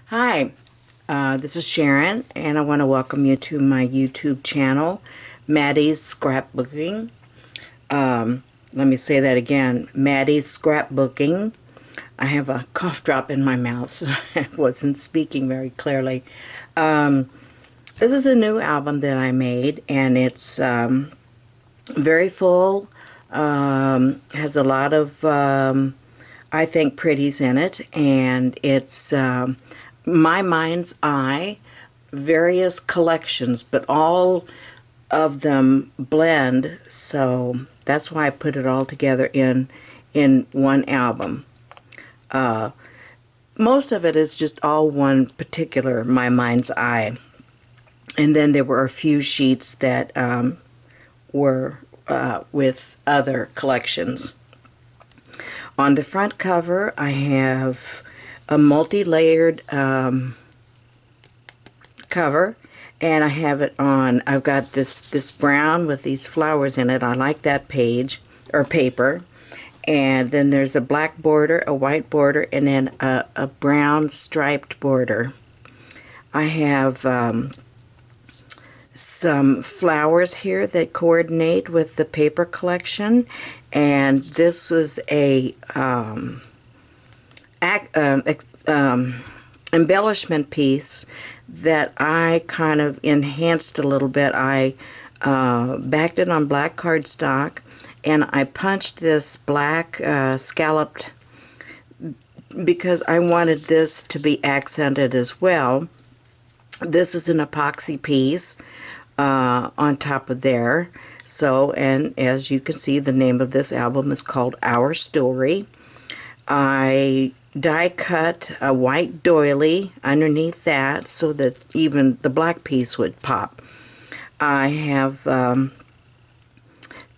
Hi, this is Sharon, and I want to welcome you to my YouTube channel, Maddie's Scrapbooking. Let me say that again, Maddie's Scrapbooking. I have a cough drop in my mouth, so I wasn't speaking very clearly. This is a new album that I made, and it's very full, has a lot of, I think, pretties in it, and it's my mind's eye, various collections, but all of them blend, so that's why I put it all together in one album. Most of it is just all one particular my mind's eye, and then there were a few sheets that were with other collections. On the front cover, I have a multi-layered cover, and I have it on, I've got this brown with these flowers in it. I like that page, or paper. And then there's a black border, a white border, and then a brown striped border. I have some flowers here that coordinate with the paper collection, and this was a embellishment piece that I kind of enhanced a little bit. I backed it on black cardstock, and I punched this black scalloped because I wanted this to be accented as well. This is an epoxy piece on top of there. So, and as you can see, the name of this album is called Our Story. I die cut a white doily underneath that so that even the black piece would pop. I have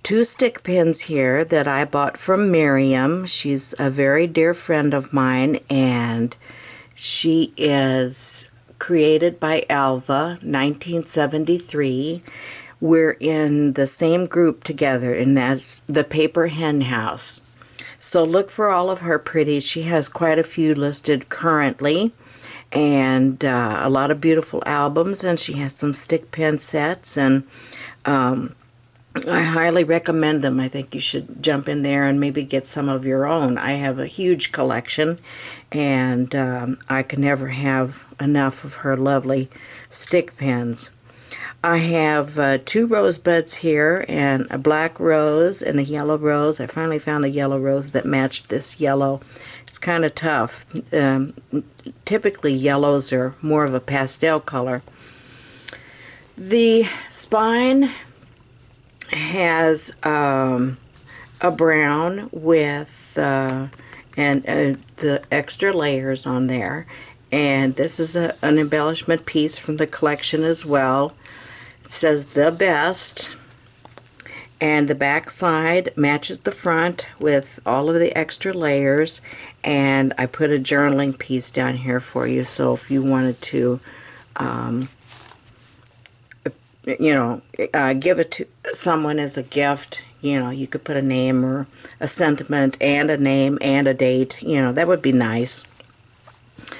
two stick pins here that I bought from Miriam. She's a very dear friend of mine, and she is created by Alva, 1973. We're in the same group together, and that's the Paper Hen House. So look for all of her pretties. She has quite a few listed currently, and a lot of beautiful albums, and she has some stick pin sets, and I highly recommend them. I think you should jump in there and maybe get some of your own. I have a huge collection, and I can never have enough of her lovely stick pins. I have two rosebuds here, and a black rose and a yellow rose. I finally found a yellow rose that matched this yellow. It's kind of tough. Typically yellows are more of a pastel color. The spine has a brown with the extra layers on there, and this is an embellishment piece from the collection as well. It says the best, and the back side matches the front with all of the extra layers, and I put a journaling piece down here for you, so if you wanted to give it to someone as a gift, you could put a name or a sentiment and a name and a date, that would be nice.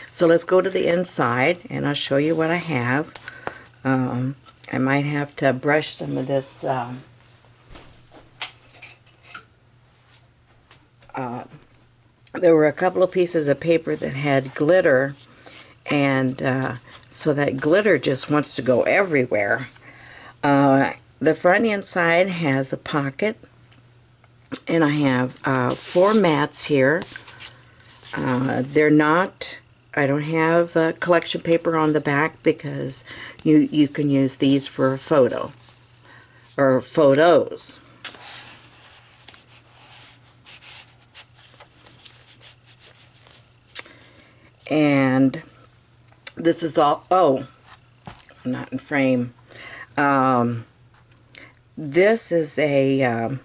So let's go to the inside, and I'll show you what I have. I might have to brush some of this there were a couple of pieces of paper that had glitter, and so that glitter just wants to go everywhere. The front inside has a pocket, and I have 4 mats here. They're not, I don't have collection paper on the back because you can use these for a photo or photos. And this is all, oh, I'm not in frame. This is a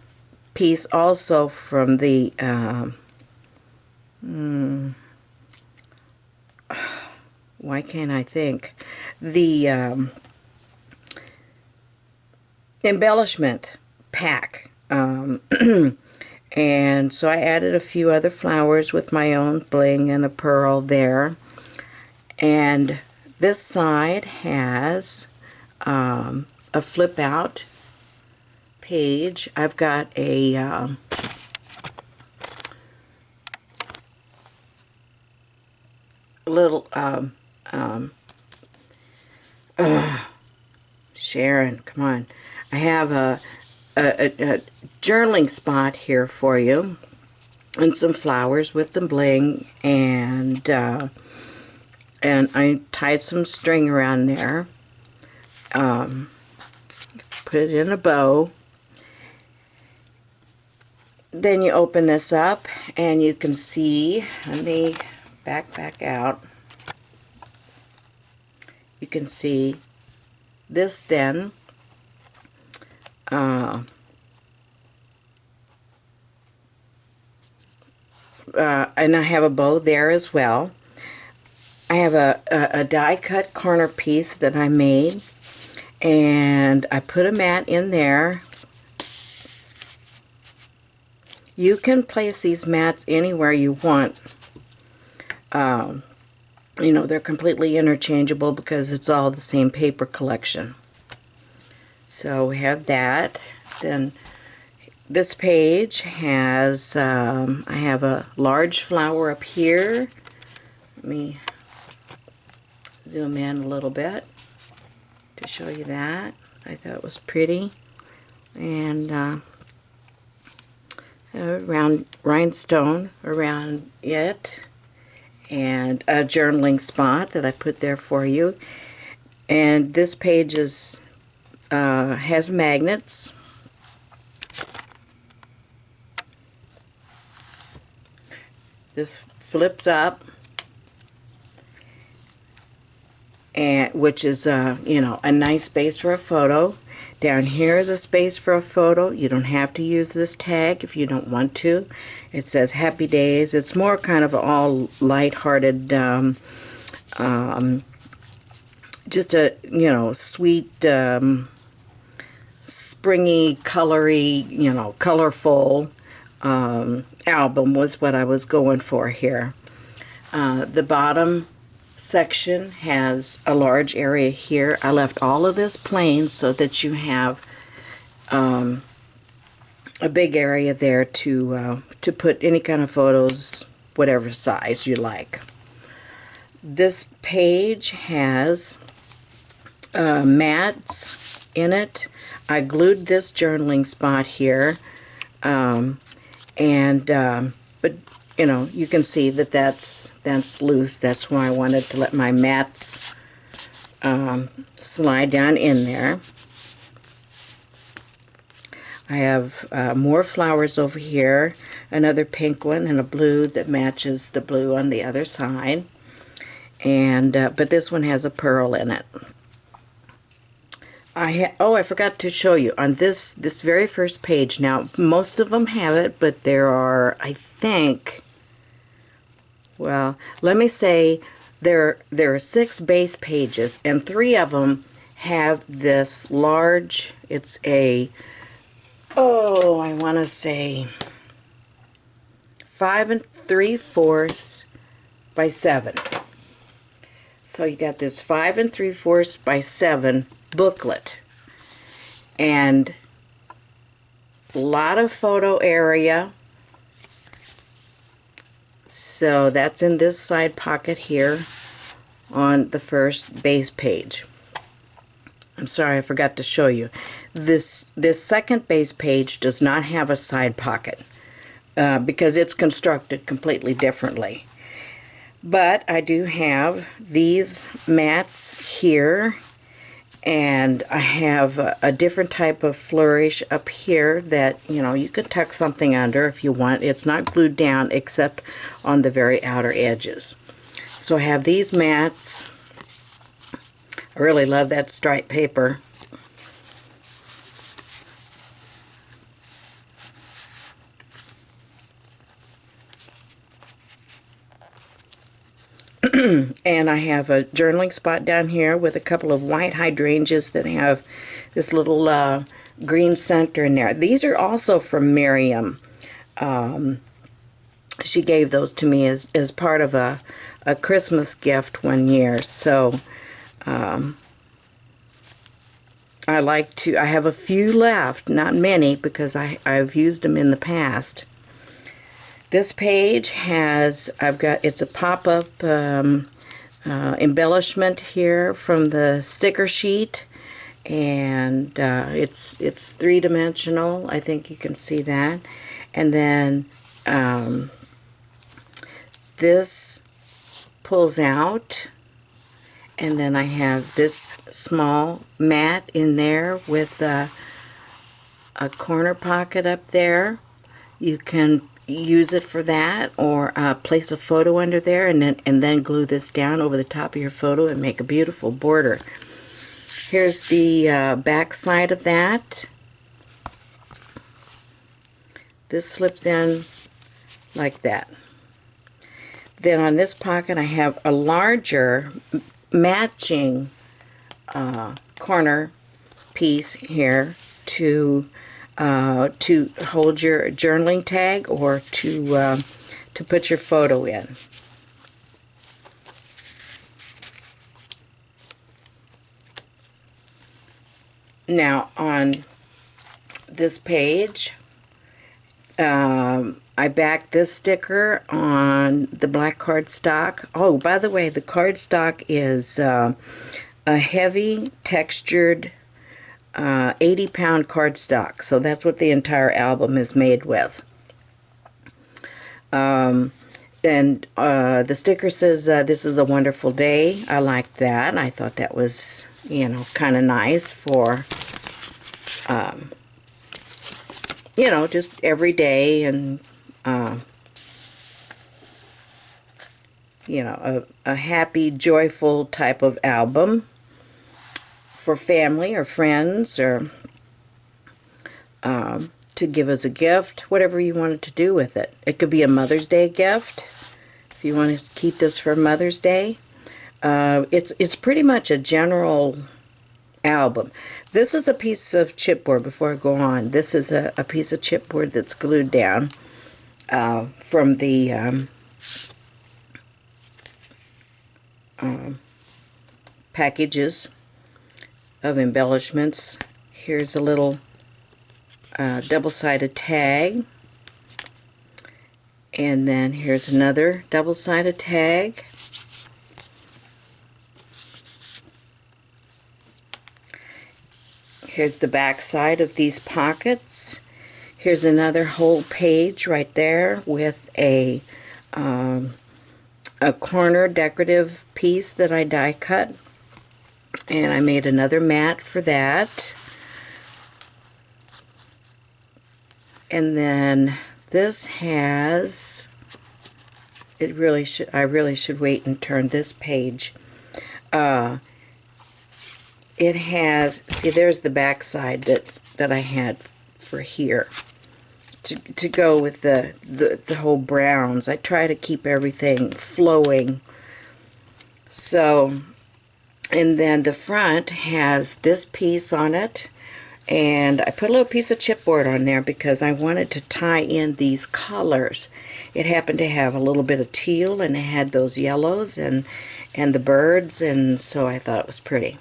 piece also from the why can't I think? The embellishment pack. And so I added a few other flowers with my own bling and a pearl there. And this side has a flip out page. I've got a little Sharon, come on. I have a journaling spot here for you, and some flowers with the bling, and I tied some string around there. Put it in a bow. Then you open this up, and you can see, let me back out. You can see this then. And I have a bow there as well. I have a die cut corner piece that I made, and I put a mat in there. You can place these mats anywhere you want. You know, they're completely interchangeable because it's all the same paper collection. So we have that. Then this page has, I have a large flower up here. Let me zoom in a little bit to show you that. I thought it was pretty. And a round rhinestone around it, and a journaling spot that I put there for you. And this page is has magnets. This flips up, and which is you know, a nice space for a photo. Down here is a space for a photo. You don't have to use this tag if you don't want to. It says Happy Days. It's more kind of all light-hearted, just a, you know, sweet, springy, colory, you know, colorful album was what I was going for here. The bottom section has a large area here. I left all of this plain so that you have a big area there to put any kind of photos, whatever size you like. This page has mats in it. I glued this journaling spot here, but you know, you can see that that's loose. That's why I wanted to let my mats slide down in there. I have more flowers over here, another pink one and a blue that matches the blue on the other side. And but this one has a pearl in it. I forgot to show you on this very first page. Now, most of them have it, but there are, I think, well, let me say there are 6 base pages, and 3 of them have this large, it's a, oh, I want to say 5 3/4 by 7. So you got this 5 3/4 by 7 booklet, and a lot of photo area. So that's in this side pocket here on the first base page. I'm sorry, I forgot to show you. This second base page does not have a side pocket because it's constructed completely differently. But I do have these mats here, and I have a different type of flourish up here that, you know, you could tuck something under if you want. It's not glued down except on the very outer edges. So I have these mats. I really love that striped paper. And I have a journaling spot down here with a couple of white hydrangeas that have this little green center in there. These are also from Miriam. she gave those to me as part of a Christmas gift one year. So I have a few left, not many, because I've used them in the past. This page has, it's a pop-up embellishment here from the sticker sheet, and it's three-dimensional. I think you can see that. And then this pulls out, and then I have this small mat in there with a corner pocket up there. You can use it for that, or place a photo under there, and then glue this down over the top of your photo and make a beautiful border. Here's the back side of that. This slips in like that. Then on this pocket I have a larger matching corner piece here to hold your journaling tag, or to put your photo in. Now on this page, I backed this sticker on the black cardstock. Oh, by the way, the cardstock is a heavy textured 80-pound cardstock, so that's what the entire album is made with. And the sticker says, "This is a wonderful day." I like that. I thought that was, you know, kind of nice for, you know, just every day, and you know, a happy, joyful type of album for family or friends, or to give as a gift, whatever you wanted to do with it. It could be a Mother's Day gift if you want to keep this for Mother's Day. It's pretty much a general album. This is a piece of chipboard. Before I go on, this is a piece of chipboard that's glued down from the packages of embellishments. Here's a little double-sided tag, and then here's another double-sided tag. Here's the back side of these pockets. Here's another whole page right there with a corner decorative piece that I die cut, and I made another mat for that. And then this has, I really should wait and turn this page. It has, see, there's the back side that I had for here to go with the whole browns. I try to keep everything flowing. So, and then the front has this piece on it, and I put a little piece of chipboard on there because I wanted to tie in these colors. It happened to have a little bit of teal, and it had those yellows and the birds, and so I thought it was pretty.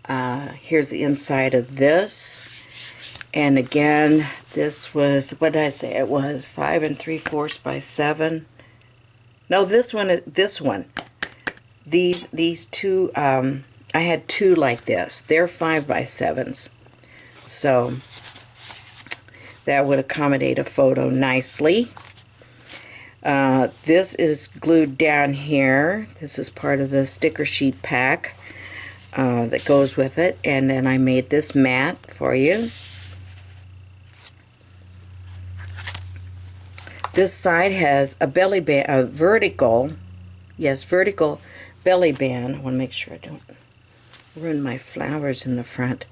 Here's the inside of this, and again, this was, what did I say? It was 5 3/4 by 7. No, this one. These two, I had two like this. They're 5 by 7s, so that would accommodate a photo nicely. This is glued down here. This is part of the sticker sheet pack that goes with it, and then I made this mat for you. This side has a belly band, a vertical belly band. I want to make sure I don't ruin my flowers in the front.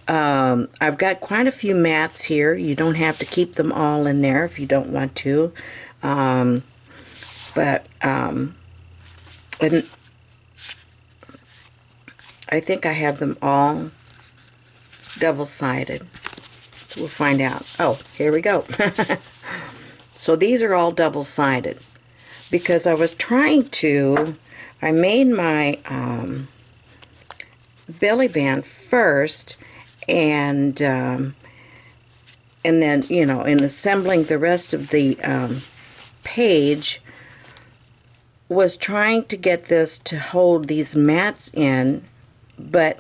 I've got quite a few mats here. You don't have to keep them all in there if you don't want to. And I think I have them all double-sided. So we'll find out. Oh, here we go. So these are all double-sided because I was trying to, I made my belly band first, and then, you know, in assembling the rest of the page, was trying to get this to hold these mats in, but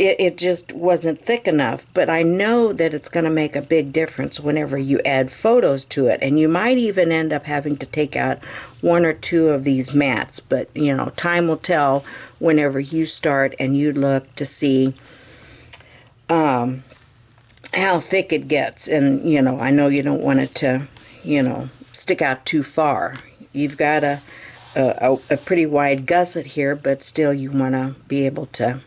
it just wasn't thick enough. But I know that it's going to make a big difference whenever you add photos to it, and you might even end up having to take out one or two of these mats. But, you know, time will tell whenever you start and you look to see how thick it gets. And, you know, I know you don't want it to, you know, stick out too far. You've got a pretty wide gusset here, but still you want to be able to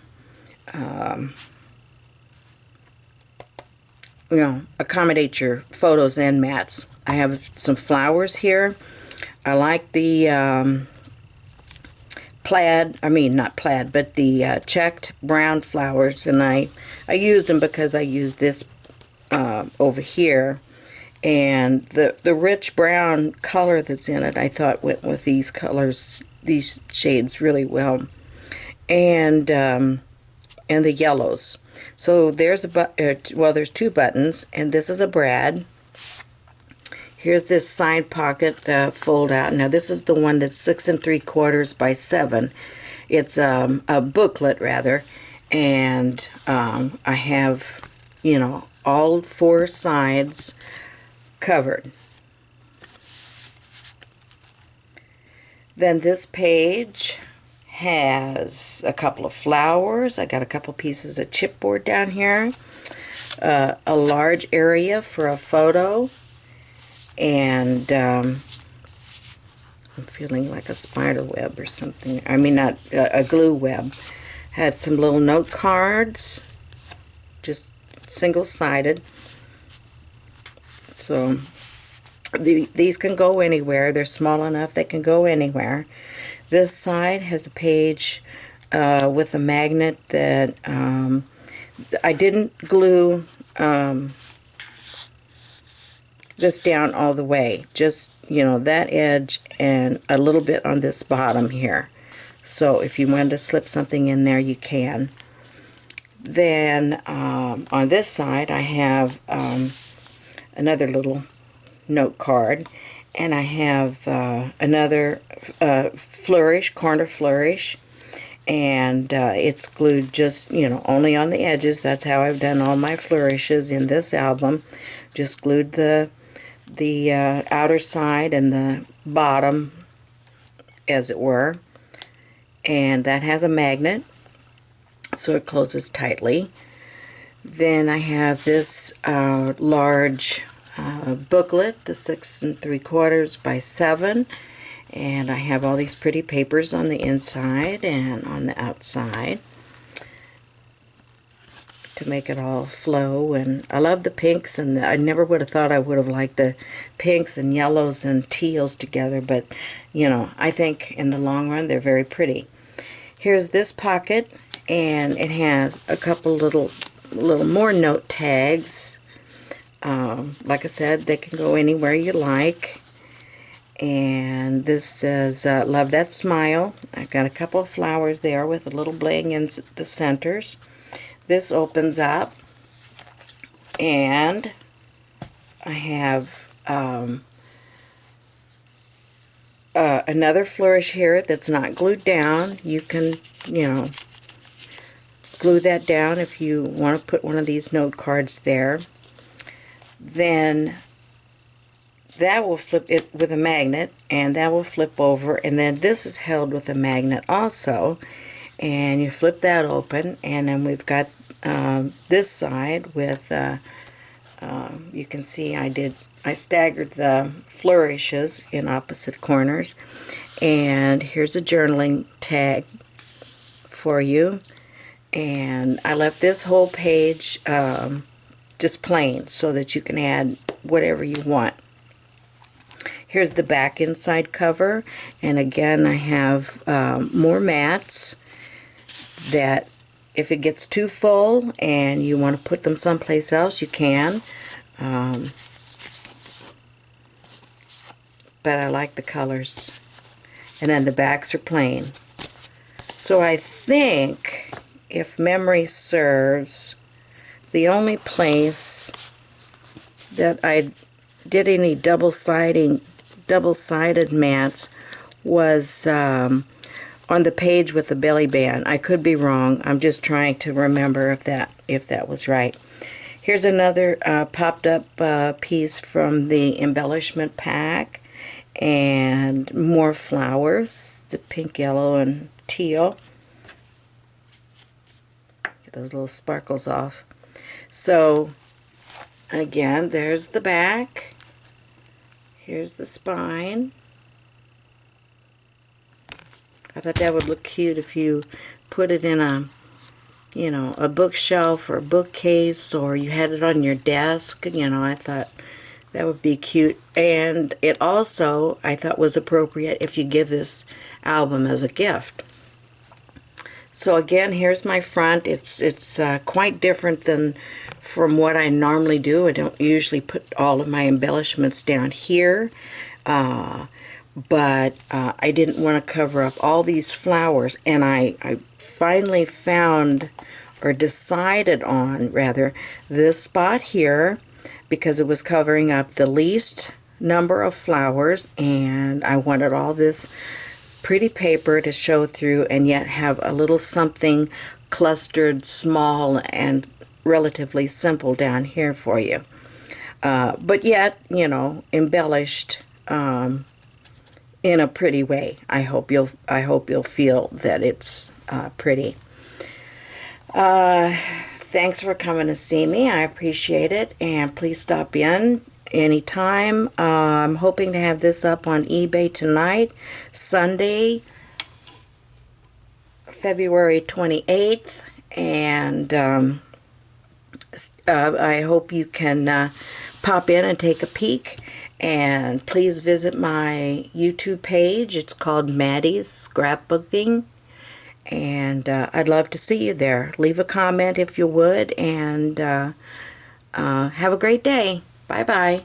you know, accommodate your photos and mats. I have some flowers here. I like the plaid, I mean not plaid, but the checked brown flowers, and I used them because I used this over here, and the rich brown color that's in it I thought went with these colors, these shades really well, and the yellows. So there's well, there's two buttons, and this is a brad. Here's this side pocket fold out. Now this is the one that's 6 3/4 by 7. It's a booklet rather, and I have, you know, all 4 sides covered. Then this page has a couple of flowers. I got a couple pieces of chipboard down here, a large area for a photo, and I'm feeling like a spider web or something. I mean, not a glue web. Had some little note cards, just single-sided. So these can go anywhere. They're small enough they can go anywhere. This side has a page with a magnet that I didn't glue this down all the way. Just, you know, that edge and a little bit on this bottom here. So if you wanted to slip something in there, you can. Then on this side, I have another little note card. And I have another flourish, corner flourish, and it's glued just, you know, only on the edges. That's how I've done all my flourishes in this album. Just glued the outer side and the bottom, as it were. And that has a magnet, so it closes tightly. Then I have this large booklet, the 6 3/4 by 7, and I have all these pretty papers on the inside and on the outside to make it all flow. And I love the pinks, and I never would have thought I would have liked the pinks and yellows and teals together, but you know, I think in the long run they're very pretty. Here's this pocket, and it has a couple little more note tags. Like I said, they can go anywhere you like. And this says, love that smile. I've got a couple of flowers there with a little bling in the centers. This opens up, and I have another flourish here that's not glued down. You can, you know, glue that down if you want to put one of these note cards there. Then that will flip it with a magnet, and that will flip over, and then this is held with a magnet also, and you flip that open, and then we've got this side with you can see I staggered the flourishes in opposite corners, and here's a journaling tag for you. And I left this whole page just plain so that you can add whatever you want. Here's the back inside cover, and again I have more mats that if it gets too full and you want to put them someplace else, you can. but I like the colors. And then the backs are plain. So I think, if memory serves, the only place that I did any double-sided mats was on the page with the belly band. I could be wrong. I'm just trying to remember if that was right. Here's another popped up piece from the embellishment pack, and more flowers, the pink, yellow, and teal. Get those little sparkles off. So again, there's the back. Here's the spine. I thought that would look cute if you put it in a, you know, a bookshelf or a bookcase, or you had it on your desk. You know, I thought that would be cute. And it also, I thought, was appropriate if you give this album as a gift. So again, here's my front. It's quite different than from what I normally do. I don't usually put all of my embellishments down here. But I didn't want to cover up all these flowers, and I finally found, or decided on rather, this spot here, because it was covering up the least number of flowers, and I wanted all this pretty paper to show through and yet have a little something clustered, small, and relatively simple down here for you. But yet, you know, embellished in a pretty way. I hope you'll feel that it's pretty. Thanks for coming to see me. I appreciate it, and please stop in anytime. I'm hoping to have this up on eBay tonight, Sunday, February 28th, and I hope you can pop in and take a peek. And please visit my YouTube page. It's called Maddie's Scrapbooking. And I'd love to see you there. Leave a comment if you would. And have a great day. Bye-bye.